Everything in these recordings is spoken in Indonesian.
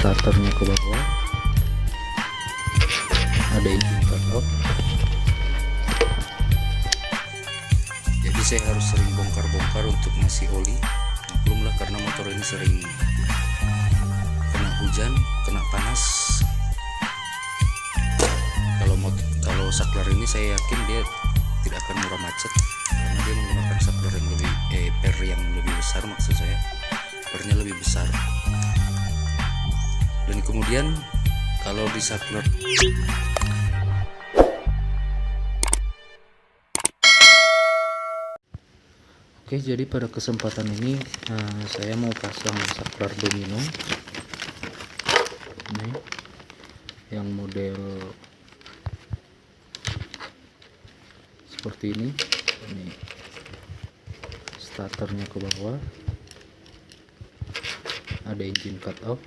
starternya ke bawah, ada engine cut off. Jadi saya harus sering bongkar-bongkar untuk ngasih oli. Maklumlah karena motor ini sering kena hujan, kena panas. Kalau saklar ini saya yakin dia tidak akan murah macet karena dia menggunakan saklar yang lebih per yang lebih besar, maksud saya pernya lebih besar. Dan kemudian kalau di saklar Oke, jadi pada kesempatan ini saya mau pasang saklar domino ini yang model seperti ini starternya ke bawah, ada engine cut off,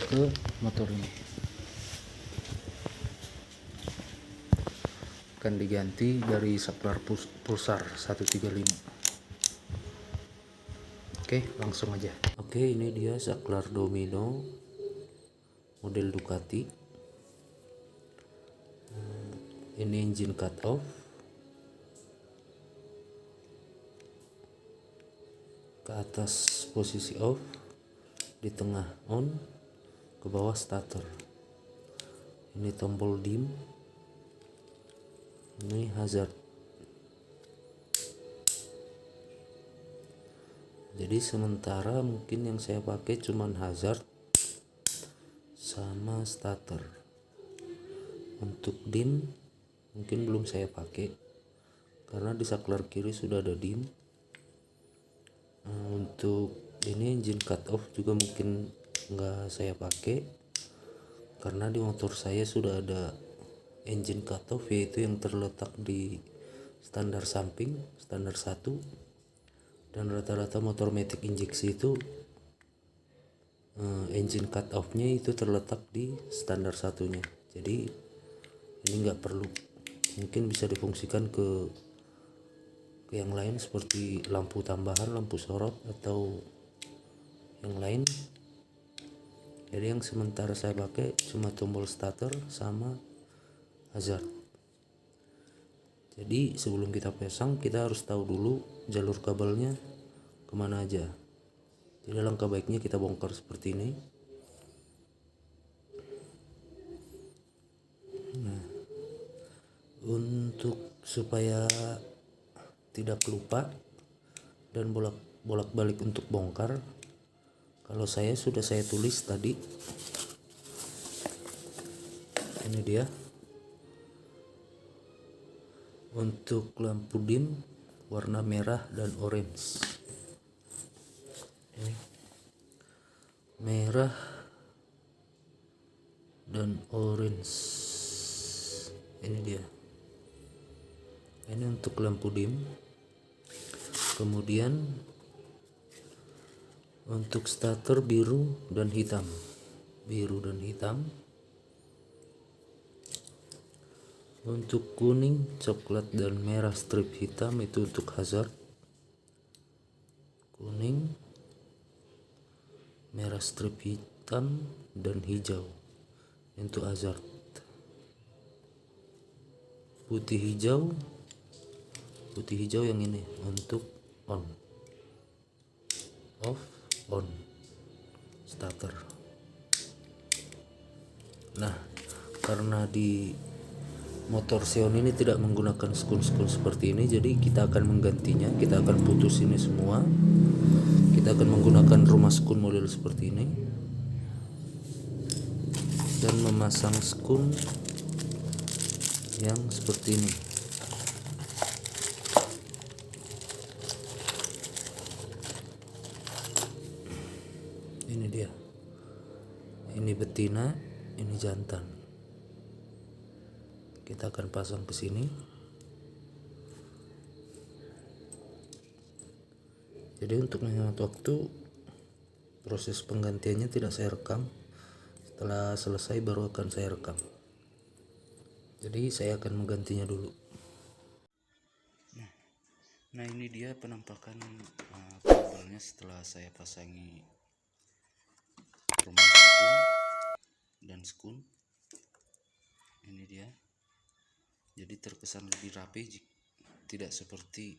ke motor ini akan diganti dari saklar pulsar 135. Oke, langsung aja. Oke, ini dia saklar domino model Ducati. Ini engine cut off, ke atas posisi off, di tengah on, ke bawah starter. Ini tombol dim, ini hazard. Jadi sementara mungkin yang saya pakai cuman hazard sama starter. Untuk dim mungkin belum saya pakai karena di saklar kiri sudah ada dim. Untuk ini engine cut off juga mungkin nggak saya pakai karena di motor saya sudah ada engine cut off, yaitu yang terletak di standar samping, standar 1, dan rata-rata motor matic injeksi itu engine cut off nya itu terletak di standar satunya. Jadi ini nggak perlu, mungkin bisa difungsikan ke yang lain seperti lampu tambahan, lampu sorot, atau yang lain. Jadi yang sementara saya pakai cuma tombol starter sama hazard. Jadi sebelum kita pasang kita harus tahu dulu jalur kabelnya kemana aja. Jadi langkah baiknya kita bongkar seperti ini. Nah, untuk supaya tidak lupa dan bolak-balik untuk bongkar, kalau saya sudah saya tulis tadi. Ini dia. Untuk lampu dim warna merah dan orange. Ini merah dan orange. Ini dia. Ini untuk lampu dim. Kemudian untuk starter biru dan hitam. Biru dan hitam. Untuk kuning, coklat, dan merah strip hitam itu untuk hazard. Kuning, merah strip hitam, dan hijau untuk hazard. Putih hijau yang ini untuk on, off, on, starter. Nah, karena di motor Xeon ini tidak menggunakan skun-skun seperti ini, jadi kita akan menggantinya. Kita akan putus ini semua, kita akan menggunakan rumah skun model seperti ini dan memasang skun yang seperti ini. Ini dia, ini betina, ini jantan. Kita akan pasang ke sini. Jadi untuk menghemat waktu, proses penggantiannya tidak saya rekam. Setelah selesai baru akan saya rekam. Jadi saya akan menggantinya dulu. Nah, ini dia penampakan kabelnya setelah saya pasangi rumah skun dan skun. Ini dia, jadi terkesan lebih rapi, tidak seperti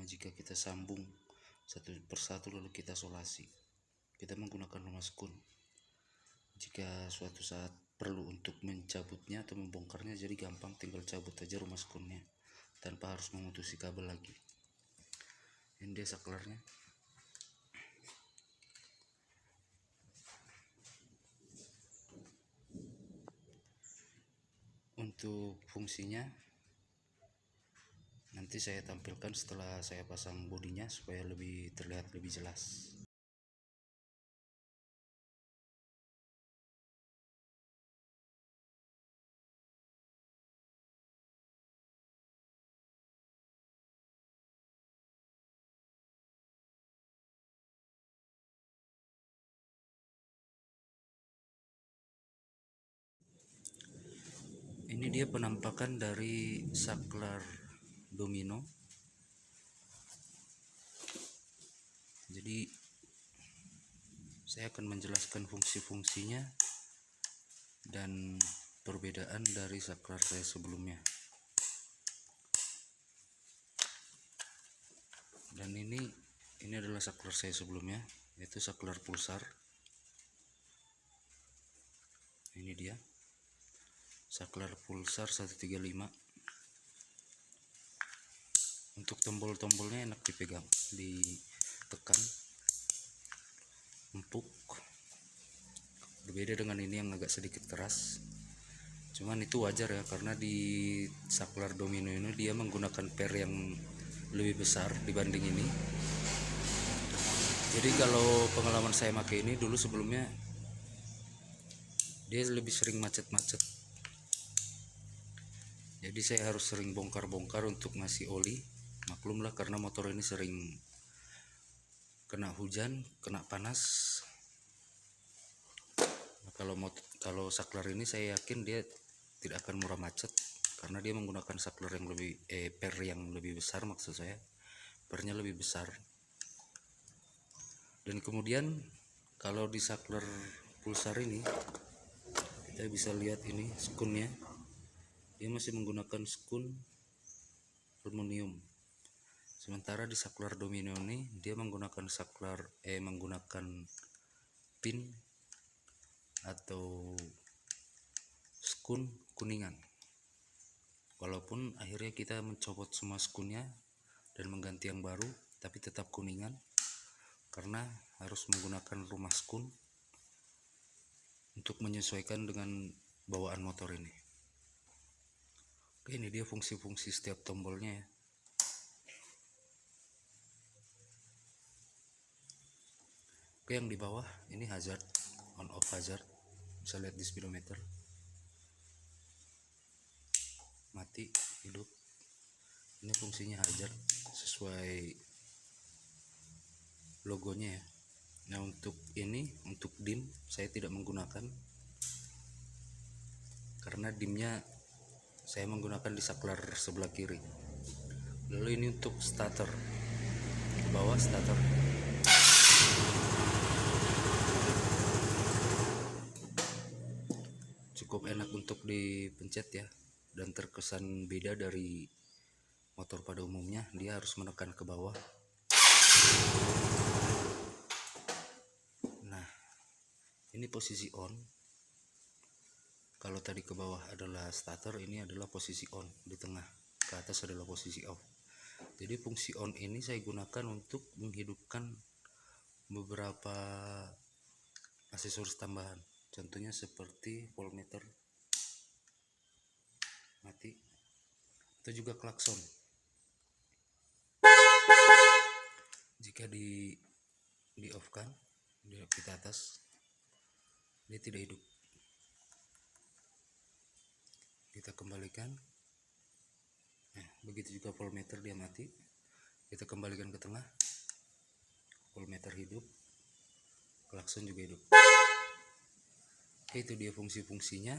jika kita sambung satu persatu lalu kita solasi. Kita menggunakan rumah skun. Jika suatu saat perlu untuk mencabutnya atau membongkarnya, jadi gampang, tinggal cabut aja rumah skunnya tanpa harus memutusi kabel lagi. Ini dia saklarnya. Untuk fungsinya nanti saya tampilkan setelah saya pasang bodinya supaya lebih terlihat lebih jelas. Ini dia penampakan dari saklar domino. Jadi saya akan menjelaskan fungsi-fungsinya dan perbedaan dari saklar saya sebelumnya. Dan ini adalah saklar saya sebelumnya, yaitu saklar pulsar. Ini dia saklar pulsar 135. Untuk tombol-tombolnya enak dipegang, ditekan, empuk. Berbeda dengan ini yang agak sedikit keras. Cuman itu wajar ya, karena di saklar domino ini dia menggunakan per yang lebih besar dibanding ini. Jadi kalau pengalaman saya pakai ini dulu sebelumnya, dia lebih sering macet-macet. Jadi saya harus sering bongkar-bongkar untuk ngasih oli. Maklumlah karena motor ini sering kena hujan, kena panas. Nah, kalau saklar ini saya yakin dia tidak akan murah macet karena dia menggunakan saklar yang lebih per yang lebih besar, maksud saya pernya lebih besar. Dan kemudian kalau di saklar pulsar ini kita bisa lihat ini skunnya, dia masih menggunakan skun aluminium. Sementara di saklar domino ini dia menggunakan menggunakan pin atau skun kuningan. Walaupun akhirnya kita mencopot semua skunnya dan mengganti yang baru, tapi tetap kuningan karena harus menggunakan rumah skun untuk menyesuaikan dengan bawaan motor ini. Oke, ini dia fungsi-fungsi setiap tombolnya ya. Oke, yang di bawah ini hazard, on off hazard, bisa lihat di speedometer, mati, hidup. Ini fungsinya hazard sesuai logonya ya. Nah, untuk ini, untuk dim saya tidak menggunakan karena dimnya saya menggunakan di saklar sebelah kiri. Lalu ini untuk starter, ke bawah starter. Cukup enak untuk dipencet ya, dan terkesan beda dari motor pada umumnya, dia harus menekan ke bawah. Nah, ini posisi on. Kalau tadi ke bawah adalah starter, ini adalah posisi on. Di tengah ke atas adalah posisi off. Jadi fungsi on ini saya gunakan untuk menghidupkan beberapa aksesoris tambahan. Contohnya seperti voltmeter mati, atau juga klakson. Jika di off kan, kita atas, dia tidak hidup. Kita kembalikan. Nah, begitu juga voltmeter, dia mati. Kita kembalikan ke tengah, voltmeter hidup, klakson juga hidup. Oke, itu dia fungsi-fungsinya.